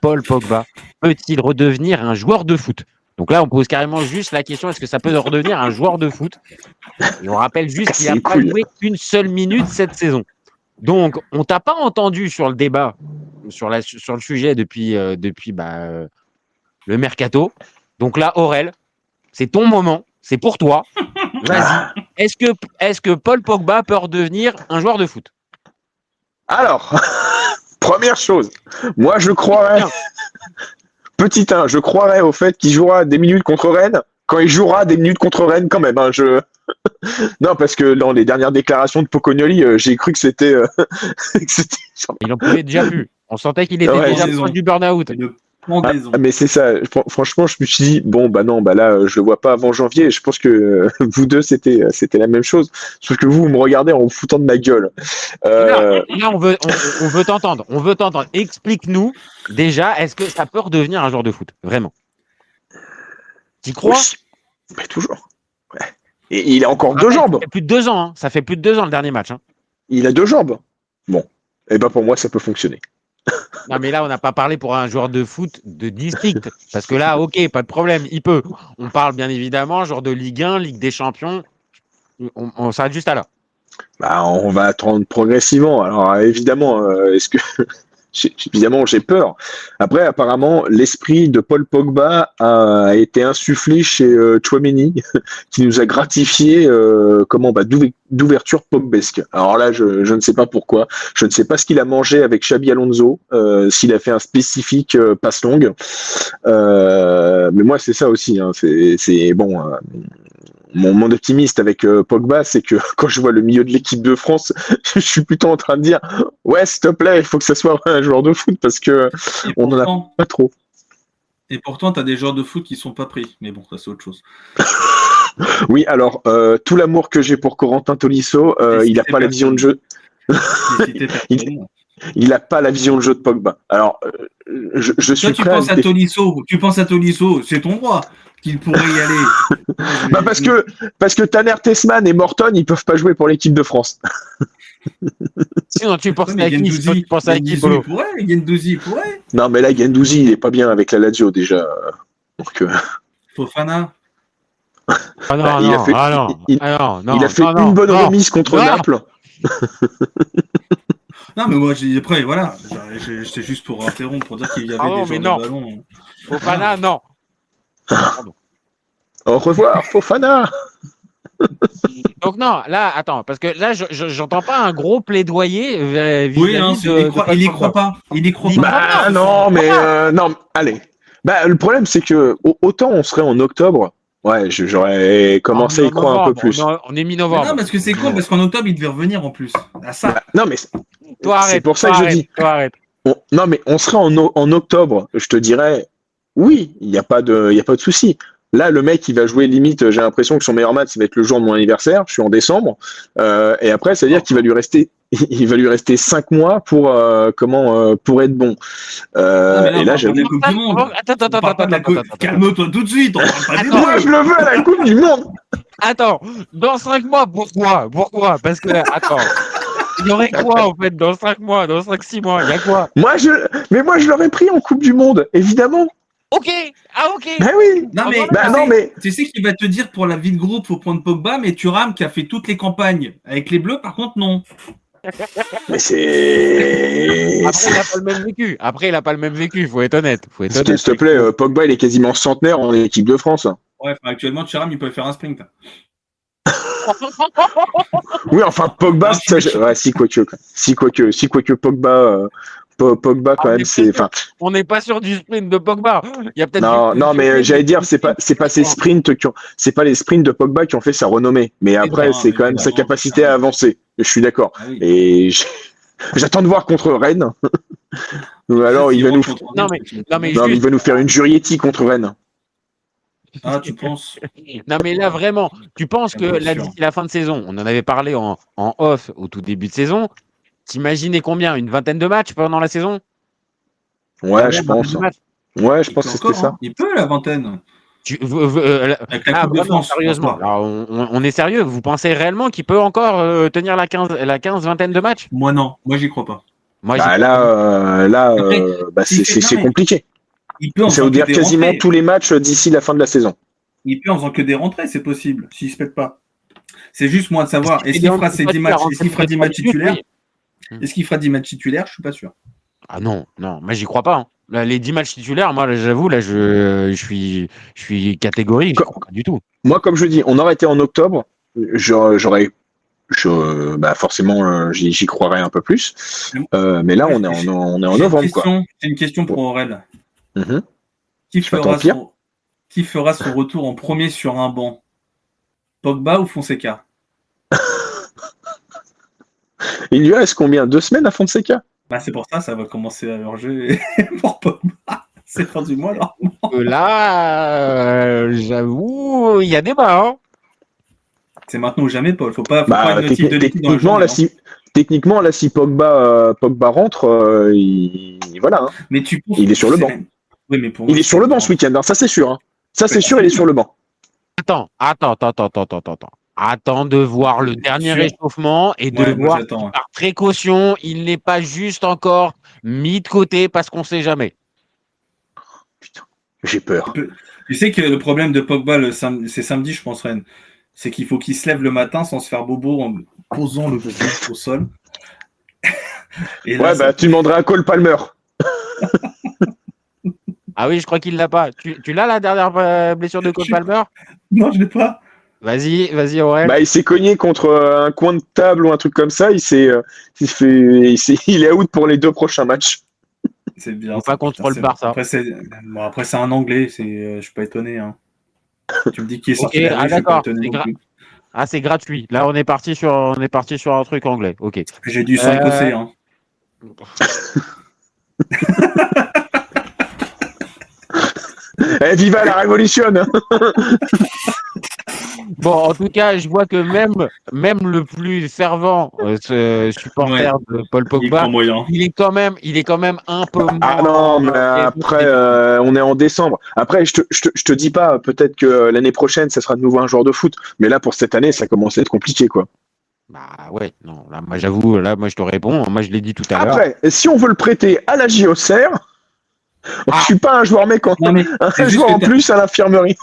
Paul Pogba peut-il redevenir un joueur de foot? Donc là, on pose carrément juste la question, est-ce que ça peut redevenir un joueur de foot? Et on rappelle juste qu'il n'a pas joué une seule minute cette saison. Donc, on t'a pas entendu sur le débat, sur le sujet depuis le mercato. Donc là, Aurel, c'est ton moment, c'est pour toi. Vas-y. Est-ce que Paul Pogba peut redevenir un joueur de foot? Alors, première chose, moi je croirais, petit 1, je croirais au fait qu'il jouera des minutes contre Rennes quand il jouera des minutes contre Rennes quand même. Non, parce que dans les dernières déclarations de Pocognoli, j'ai cru que c'était... Il en pouvait déjà plus. On sentait qu'il était déjà proche du burn-out. Mais c'est ça. Franchement, je me suis dit, bon, bah non, bah là, je le vois pas avant janvier. Je pense que vous deux, c'était la même chose. Sauf que vous me regardez en vous foutant de ma gueule. Là, on veut t'entendre. On veut t'entendre. Explique-nous, déjà, est-ce que ça peut redevenir un joueur de foot? Vraiment. Tu crois? Oui. Mais toujours. Ouais. Et il a encore 2 jambes. Ça fait plus de 2 ans. Hein. Ça fait plus de 2 ans le dernier match. Hein. Il a 2 jambes. Bon. Et ben pour moi, ça peut fonctionner. Non, mais là, on n'a pas parlé pour un joueur de foot de district. Parce que là, ok, pas de problème, il peut. On parle bien évidemment, joueur de Ligue 1, Ligue des Champions. On s'arrête juste à là. Bah, on va attendre progressivement. Alors, évidemment, évidemment, j'ai peur. Après, apparemment, l'esprit de Paul Pogba a été insufflé chez Tchouaméni, qui nous a gratifié d'ouverture pogbesque. Alors là, je ne sais pas pourquoi. Je ne sais pas ce qu'il a mangé avec Xabi Alonso, s'il a fait un spécifique passe longue. Mais moi, c'est ça aussi. Hein. C'est bon. Mon optimiste avec Pogba, c'est que quand je vois le milieu de l'équipe de France, je suis plutôt en train de dire ouais, s'il te plaît, il faut que ça soit un joueur de foot parce que on n'en a pas trop. Et pourtant, tu as des joueurs de foot qui sont pas pris. Mais bon, ça c'est autre chose. Oui, alors tout l'amour que j'ai pour Corentin Tolisso, il n'a pas la vision de jeu. Il n'a pas la vision de jeu de Pogba. Alors, je suis prêt. Tu penses à Tolisso, c'est ton droit. Qu'il pourrait y aller. Parce que Tanner Tessman et Morton, ils peuvent pas jouer pour l'équipe de France. Sinon, tu penses à qui? Tu penses à qui? Guendouzi pourrait. Non, mais là, Guendouzi, il est pas bien avec la Lazio déjà. Donc, Fofana. Il a fait une bonne remise contre Naples. Non, mais moi, après, voilà. J'étais juste pour interrompre, pour dire qu'il y avait des joueurs de ballon. Fofana, non. Pardon. Au revoir, Fofana. Donc non, là, attends, parce que là, j'entends pas un gros plaidoyer oui, hein, il y croit pas. Il y croit pas. Non, mais non, allez. Bah, le problème, c'est que autant on serait en octobre. Ouais, j'aurais commencé à y croire un peu plus. On est mi-novembre. Non, parce que c'est con, parce qu'en octobre, il devait revenir en plus. À ça. Bah, non, mais toi, c'est pour ça que je dis. Non, mais on serait en octobre. Je te dirais, oui, il n'y a pas de souci. Là, le mec, il va jouer limite. J'ai l'impression que son meilleur match, ça va être le jour de mon anniversaire. Je suis en décembre, et après, ça veut dire qu'il va lui rester 5 mois pour être bon. Et là, j'avoue. Attends. Calme-toi tout de suite. Moi, je le veux à la Coupe du Monde. Attends, dans 5 mois, pourquoi? Parce que attends. Il y aurait quoi en fait dans 5 mois, dans 5-6 mois? Il y a quoi? Moi, je l'aurais pris en Coupe du Monde, évidemment. Ok. Ben oui. Non, mais tu sais qu'il va te dire pour la vie de groupe, faut prendre Pogba, mais Thuram qui a fait toutes les campagnes avec les Bleus, par contre, non. Mais c'est. Après, il n'a pas le même vécu. Faut être honnête. S'il te plaît, Pogba, il est quasiment centenaire en équipe de France. Ouais, actuellement, Thuram, il peut faire un sprint. Oui, enfin, Pogba, si quoique Pogba. Pogba quand même, c'est. On n'est pas sûr du sprint de Pogba. Il y a peut-être. Non, mais j'allais dire, c'est pas ces sprints c'est pas les sprints de Pogba qui ont fait sa renommée. Mais après, c'est quand même sa capacité à avancer. Je suis d'accord. Ah oui. Et j'attends de voir contre Rennes. Alors, il va nous. Il va nous faire une Jurietti contre Rennes. Ah, tu penses? Non, mais là, vraiment, tu penses que la fin de saison, on en avait parlé en off au tout début de saison. T'imaginais combien? Une vingtaine de matchs pendant la saison? Ouais, je pense. Ouais, je pense que c'était ça. Il peut, la vingtaine. Avec la Coupe de France, sérieusement. Alors, on est sérieux. Vous pensez réellement qu'il peut encore tenir la 15-vingtaine de matchs? Moi, non. Moi, j'y crois pas. Moi, Bah, c'est compliqué. Il peut en Ça faisant veut que dire des quasiment rentrées. tous les matchs d'ici la fin de la saison. Il peut en faisant que des rentrées, c'est possible, s'il se pète pas. C'est juste moi de savoir, Si est-ce c'est qu'il fera ses 10 matchs, est-ce qu'il fera 10 matchs 3 minutes, titulaires? oui. Est-ce qu'il fera 10 matchs titulaires? Je suis pas sûr. Ah non, moi j'y crois pas. Hein. Là, les 10 matchs titulaires, moi j'avoue, là je suis catégorique, j'y crois pas du tout. Moi, comme je dis, on aurait été en octobre, forcément, j'y croirais un peu plus. Mais là, on est en novembre, quoi. J'ai une question pour Aurel. Mhm. Qui Je m'attends pire. fera son retour en premier sur un banc? Pogba ou Fonseca? Il lui reste combien? 2 semaines à Fonseca? Bah, c'est pour ça va commencer à leur jeu pour Pogba. C'est fin du mois, là. Là, j'avoue, il y a débat. Hein. C'est maintenant ou jamais, Paul. Faut pas une notice de l'équipe dans le techniquement, là, si Pogba rentre, voilà. Hein. Mais tu penses il est sur le banc. Oui, mais il est sur le banc ce week-end, hein, ça c'est sûr. Hein. Ça c'est sûr, il est sur le banc. Attends. Attends de voir le dernier réchauffement et de voir si, par précaution, il n'est pas juste encore mis de côté parce qu'on ne sait jamais. Putain, j'ai peur. Tu sais que le problème de Pogba, c'est samedi, je pense, Rennes. C'est qu'il faut qu'il se lève le matin sans se faire bobo en posant le genou au sol. Et là, tu demanderais à Cole Palmer. Ah oui, je crois qu'il l'a pas. Tu l'as la dernière blessure de Cole Palmer? Non, je l'ai pas. Vas-y, Aurel. Il s'est cogné contre un coin de table ou un truc comme ça. Il est out pour les 2 prochains matchs. C'est bien. Pas contre le Barça. Après, c'est un Anglais. Je suis pas étonné. Hein. Tu me dis qu'il est sorti. D'accord. C'est gratuit. Là, on est parti sur un truc anglais. Ok. J'ai du sang écossais. Hein. Viva la révolution. Bon, en tout cas, je vois que même le plus fervent supporter de Paul Pogba, il est quand même un peu moins. Ah non, mais après, on est en décembre. Après, je te dis pas, peut-être que l'année prochaine, ça sera de nouveau un joueur de foot. Mais là, pour cette année, ça commence à être compliqué, quoi. Bah ouais, non, là, moi j'avoue, moi je te réponds. Moi, je l'ai dit tout à l'heure. Après, si on veut le prêter à la JOCR, je suis pas un joueur mécontent. Un joueur en plus à l'infirmerie.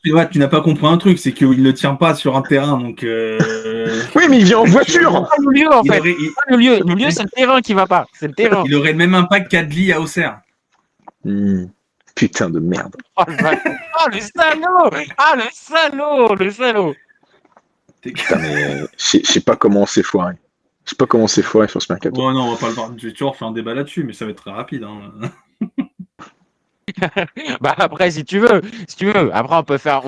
Tu n'as pas compris un truc, c'est qu'il ne tient pas sur un terrain, donc. Oui, mais il vient en voiture. Le lieu, en fait. Le lieu, c'est le terrain qui va pas. C'est le terrain. Il aurait le même impact qu'Adli à Auxerre. Putain de merde. Oh le salaud. Putain, mais je sais pas comment on s'est foiré. Je sais pas comment on s'est foiré sur ce mercato. Oh non, on va pas le voir. Tu vas refaire un débat là-dessus, mais ça va être très rapide. Hein. Après, si tu veux. Après, on peut faire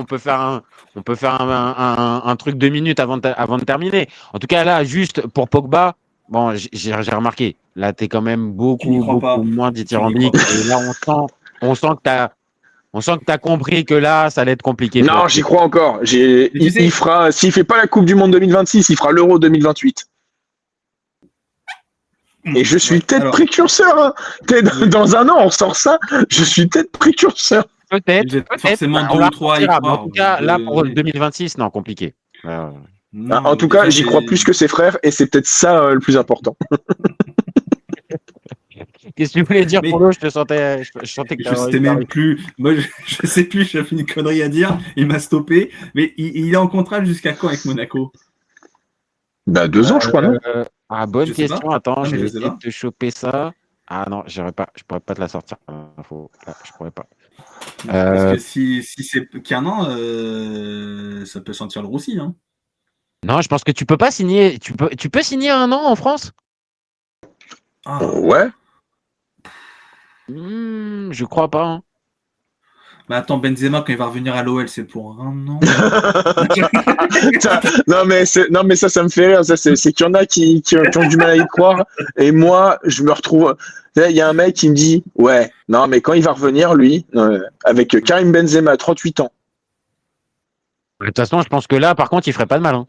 un truc 2 minutes avant de terminer. En tout cas, là, juste pour Pogba, bon, j'ai remarqué. Là, t'es quand même beaucoup moins dithyrambique. Et là, on sent que t'as compris que là, ça allait être compliqué. Non, j'y crois encore. Il fera, s'il fait pas la Coupe du Monde 2026, il fera l'Euro 2028. Et je suis peut-être précurseur. Hein. Dans un an, on sort ça. Je suis peut-être précurseur. Peut-être. Forcément 2 ou 3 à y croire. En tout cas, là, pour 2026, non, compliqué. Non, en tout cas, j'y crois plus que ses frères. Et c'est peut-être ça le plus important. Qu'est-ce que tu voulais dire, Polo? Je sentais que je sais même plus. Moi, je sais plus. J'ai fait une connerie à dire. Il m'a stoppé. Mais il est en contrat jusqu'à quand avec Monaco? 2 ans, je crois, non? Bonne question. Attends, je vais essayer de te choper ça. Ah non, je pourrais pas te la sortir. Là, je pourrais pas. Parce que si c'est qu'un an, ça peut sentir le roussi. Hein. Non, je pense que tu peux pas signer. Tu peux signer 1 an en France? Ouais. Je crois pas. Hein. Mais attends, Benzema, quand il va revenir à l'OL, c'est pour 1 an. non, mais ça me fait rire. C'est qu'il y en a qui ont du mal à y croire. Et moi, je me retrouve. Il y a un mec qui me dit ouais, non, mais quand il va revenir, lui, avec Karim Benzema, 38 ans. De toute façon, je pense que là, par contre, il ferait pas de mal. Hein.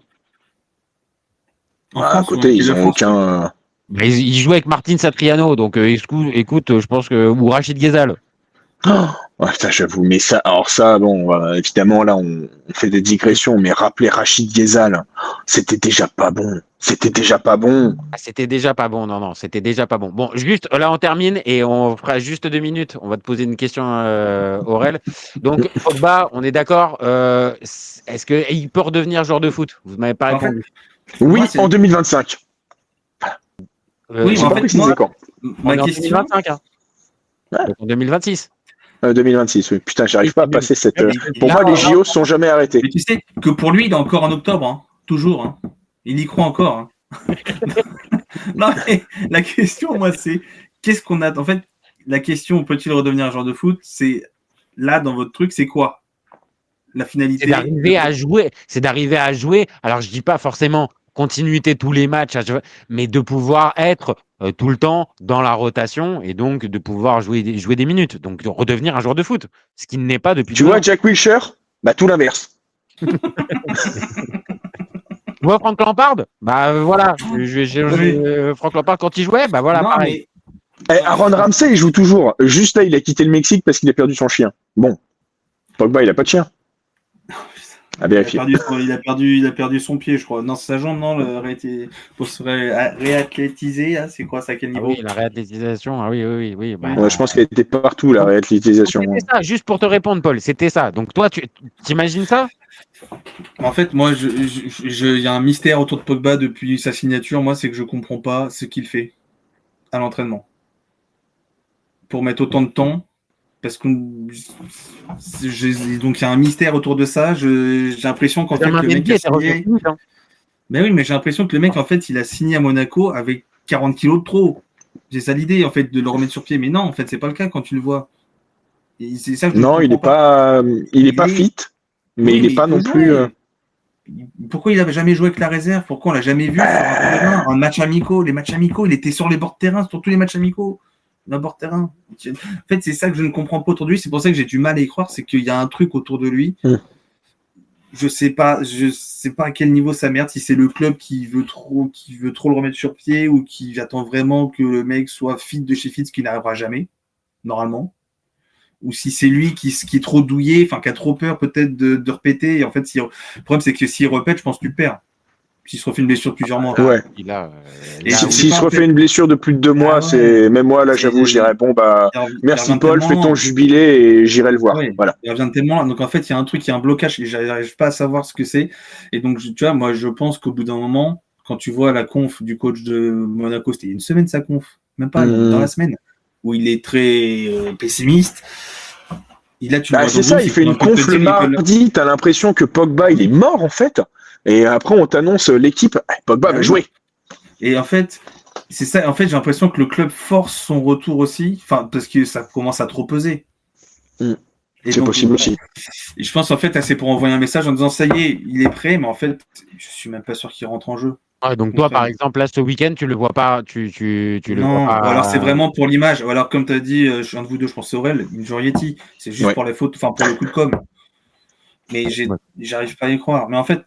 À côté, ils ont aucun. Mais il joue avec Martin Satriano, donc écoute, je pense que. Ou Rachid Ghezal. Ouais, putain, j'avoue, mais ça, alors ça, bon, évidemment, là, on fait des digressions, mais rappeler Rachid Ghezal, c'était déjà pas bon. C'était déjà pas bon. Ah, c'était déjà pas bon, non, c'était déjà pas bon. Bon, juste, là, on termine et on fera juste 2 minutes. On va te poser une question, Aurel. Donc, Pogba, on est d'accord. Est-ce qu'il peut redevenir joueur de foot? Vous m'avez pas En fait, répondu. Oui, moi, c'est- en 2025. Oui, J'ai mais en pas fait, précisé moi, quand. On ma est en question. 2025, hein. Ouais. Donc, en 2026. 2026, oui. Putain, j'arrive pas à passer cette. Ouais, mais Pour là, moi, les là, JO se sont jamais arrêtés. Mais tu sais que pour lui, il est encore en octobre, hein. Toujours. Hein. Il y croit encore. Hein. Non, mais la question, moi, c'est qu'est-ce qu'on a. En fait, la question, peut-il redevenir un joueur de foot? C'est là, dans votre truc, c'est quoi? La finalité. C'est d'arriver à jouer. C'est d'arriver à jouer. Alors, je dis pas forcément continuité tous les matchs, mais de pouvoir être tout le temps dans la rotation et donc de pouvoir jouer des minutes. Donc, de redevenir un joueur de foot. Ce qui n'est pas depuis Tu 2 vois, ans. Jack Wilshere, bah tout l'inverse. Tu vois Franck Lampard? Bah voilà. Franck Lampard, quand il jouait, bah voilà, Non, pareil. mais Aaron Ramsey, il joue toujours. Juste là, il a quitté le Mexique parce qu'il a perdu son chien. Bon, Pogba, il a pas de chien. À vérifier. il a perdu son pied, je crois. Non, c'est sa jambe, non, pour se réathlétiser, hein, c'est quoi, c'est à quel Ah niveau? oui, la réathlétisation. Ah oui, oui, oui. Bah, Ouais, je pense qu'elle était partout, la réathlétisation. c'était ça, juste pour te répondre, Paul. C'était ça. Donc toi, tu t'imagines ça? En fait, moi, il y a un mystère autour de Pogba depuis sa signature. Moi, c'est que je comprends pas ce qu'il fait à l'entraînement pour mettre autant de temps. Parce que donc il y a un mystère autour de ça. J'ai l'impression qu'en fait le mec a signé. Mais oui, mais j'ai l'impression que le mec en fait il a signé à Monaco avec 40 kilos de trop. J'ai ça l'idée en fait de le remettre sur pied. Mais non, en fait c'est pas le cas quand tu le vois. Et c'est ça que je Non, il est pas fit, mais oui, il est pas non peut plus. jouer. Pourquoi il n'avait jamais joué avec la réserve? Pourquoi on l'a jamais vu faire un match amicaux? Les matchs amicaux, il était sur les bords de terrain, sur tous les matchs amicaux. Dans le bord de terrain. En fait, c'est ça que je ne comprends pas autour de lui. C'est pour ça que j'ai du mal à y croire, c'est qu'il y a un truc autour de lui. Je sais pas à quel niveau ça merde, si c'est le club qui veut trop le remettre sur pied ou qui attend vraiment que le mec soit fit de chez fit, ce qui n'arrivera jamais, normalement. Ou si c'est lui qui est trop douillé, enfin qui a trop peur peut-être de repéter. Et en fait, le problème c'est que s'il repète, je pense que tu perds. S'il se refait une blessure de plusieurs mois. Ouais. S'il se refait une blessure de plus de 2 mois, c'est même moi là, j'avoue, je dirais bon bah merci Paul, fais ton jubilé et j'irai le voir. Ouais, voilà. Il revient tellement là. Donc en fait, il y a un truc, il y a un blocage et j'arrive pas à savoir ce que c'est. Et donc tu vois, moi je pense qu'au bout d'un moment, quand tu vois la conf du coach de Monaco, c'était une semaine sa conf, même pas dans la semaine, où il est très pessimiste. Et là, tu vois, c'est ça, il fait une conf le mardi, t'as l'impression que Pogba il est mort en fait. Et après, on t'annonce l'équipe, Pogba va jouer. Et en fait, c'est ça. En fait, j'ai l'impression que le club force son retour aussi, parce que ça commence à trop peser. C'est possible aussi. Et je pense en fait, c'est pour envoyer un message en disant ça y est, il est prêt, mais en fait, je suis même pas sûr qu'il rentre en jeu. Ouais, donc toi, par exemple, là, ce week-end, tu le vois pas, tu le vois pas. Alors c'est vraiment pour l'image. Ou alors comme tu as dit, un de vous deux, je pense Aurel, Yeti, c'est juste pour les fautes, pour le coup de com. Mais j'arrive pas à y croire. Mais en fait,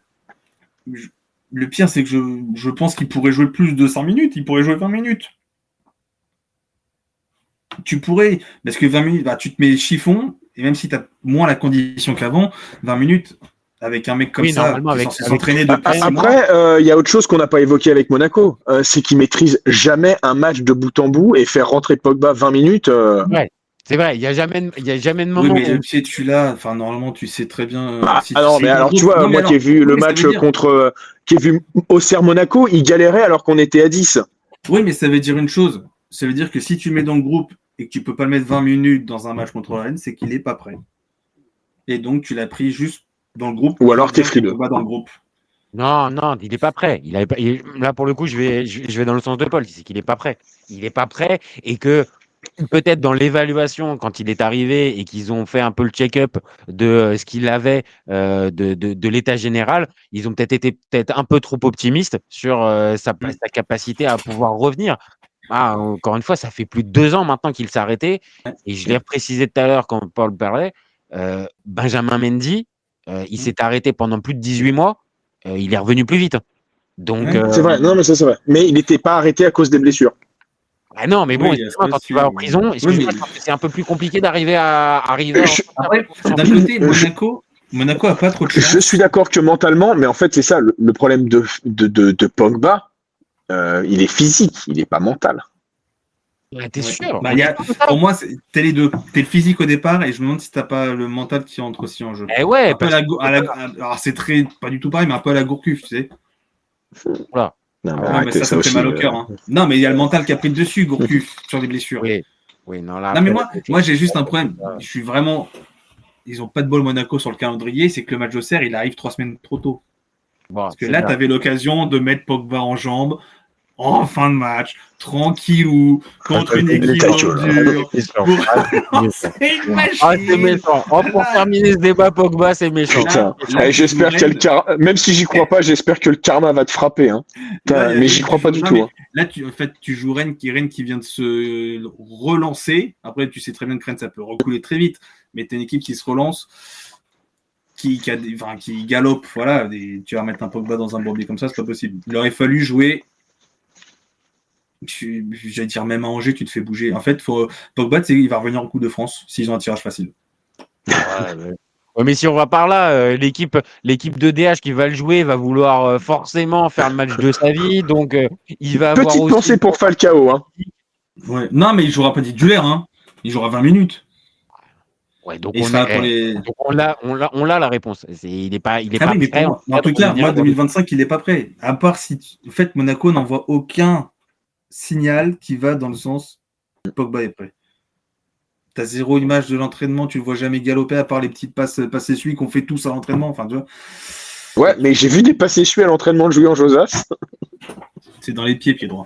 le pire, c'est que je pense qu'il pourrait jouer plus de 100 minutes. Il pourrait jouer 20 minutes. Tu pourrais, parce que 20 minutes, tu te mets chiffon, et même si tu as moins la condition qu'avant, 20 minutes avec un mec comme ça, qui est censé s'entraîner depuis 6 mois. Après, il y a autre chose qu'on n'a pas évoqué avec Monaco, c'est qu'il maîtrise jamais un match de bout en bout et faire rentrer Pogba 20 minutes. Ouais. C'est vrai, il n'y a jamais de moment. Oui, mais le pied dessus là, normalement, tu sais très bien. Tu vois, moi qui ai vu le match qui ai vu Auxerre Monaco, il galérait alors qu'on était à 10. Oui, mais ça veut dire une chose. Ça veut dire que si tu mets dans le groupe et que tu peux pas le mettre 20 minutes dans un match contre Rennes, c'est qu'il est pas prêt. Et donc, tu l'as pris juste dans le groupe. Ou alors t'es frileux. Dans le groupe. Non, il n'est pas prêt. Là, pour le coup, je vais dans le sens de Paul. C'est qu'il n'est pas prêt. Il n'est pas prêt et que peut-être dans l'évaluation, quand il est arrivé et qu'ils ont fait un peu le check-up de ce qu'il avait de l'état général, ils ont peut-être été un peu trop optimistes sur sa capacité à pouvoir revenir. Encore une fois, ça fait plus de 2 ans maintenant qu'il s'est arrêté. Et je l'ai précisé tout à l'heure quand Paul parlait. Benjamin Mendy, il s'est arrêté pendant plus de 18 mois. Il est revenu plus vite. Donc, c'est vrai, non, mais ça c'est vrai. Mais il n'était pas arrêté à cause des blessures. Ah non, mais bon, Oui, il y a ça quand tu aussi, vas en oui. prison, Oui, excuse-moi, mais- je pense que c'est un peu plus compliqué d'arriver à Après, d'un côté, Monaco a pas trop de chance. Je suis d'accord que mentalement, mais en fait, c'est ça, le problème de Pogba, il est physique, il n'est pas mental. Ouais, t'es Ouais. sûr? Bah, pour moi, t'es les deux. T'es le physique au départ et je me demande si t'as pas le mental qui entre aussi en jeu. Eh ouais, Un peu alors c'est pas du tout pareil, mais un peu à la Gourcuff, tu sais. Voilà. Non, mais Ouais, mais arrêtez ça ça me fait aussi. mal au cœur. Hein. Non, mais il y a le mental qui a pris le dessus, Gourcuff, sur les blessures. Oui. Oui, non, là, Non, mais après, moi j'ai juste un problème. Je suis vraiment. Ils ont pas de bol Monaco sur le calendrier, c'est que le match d'Auxerre, il arrive 3 semaines trop tôt. bon, Parce que là, tu avais l'occasion de mettre Pogba en jambes en fin de match, tranquillou, contre une équipe dure. C'est une machine. Ah, c'est méchant. Oh, pour terminer ce débat, Pogba, c'est méchant. Putain, Là, j'espère tu qu'il y a le karma. Même si j'y crois pas, j'espère que le karma va te frapper. Hein. Là, Mais j'y crois pas du tout. Hein. Là, tu joues Rennes qui vient de se relancer. Après, tu sais très bien que Rennes, ça peut recouler très vite. Mais tu as une équipe qui se relance, qui galope. Voilà, tu vas remettre un Pogba dans un bourbier comme ça, c'est pas possible. Il aurait fallu jouer. J'allais dire même à Angers, tu te fais bouger. En fait, Pogba, il va revenir en Coupe de France s'ils ont un tirage facile. Ouais, mais si on va par là, l'équipe de DH qui va le jouer va vouloir forcément faire le match de sa vie, donc il va avoir Petite aussi... pensée pour Falcao. Hein. Ouais. Non, mais il jouera pas titulaire. Hein. Il jouera 20 minutes. Ouais, donc Et on a la réponse. Il n'est pas mais prêt. en tout cas, moi, 2025, il n'est pas prêt. À part si, en fait, Monaco n'envoie aucun signal qui va dans le sens Pogba est prêt. Tu as zéro image de l'entraînement, tu le vois jamais galoper à part les petites passes celui qu'on fait tous à l'entraînement. Enfin, tu vois. Ouais, mais j'ai vu des passes essuies à l'entraînement de Julien Josas. C'est dans les pieds droit.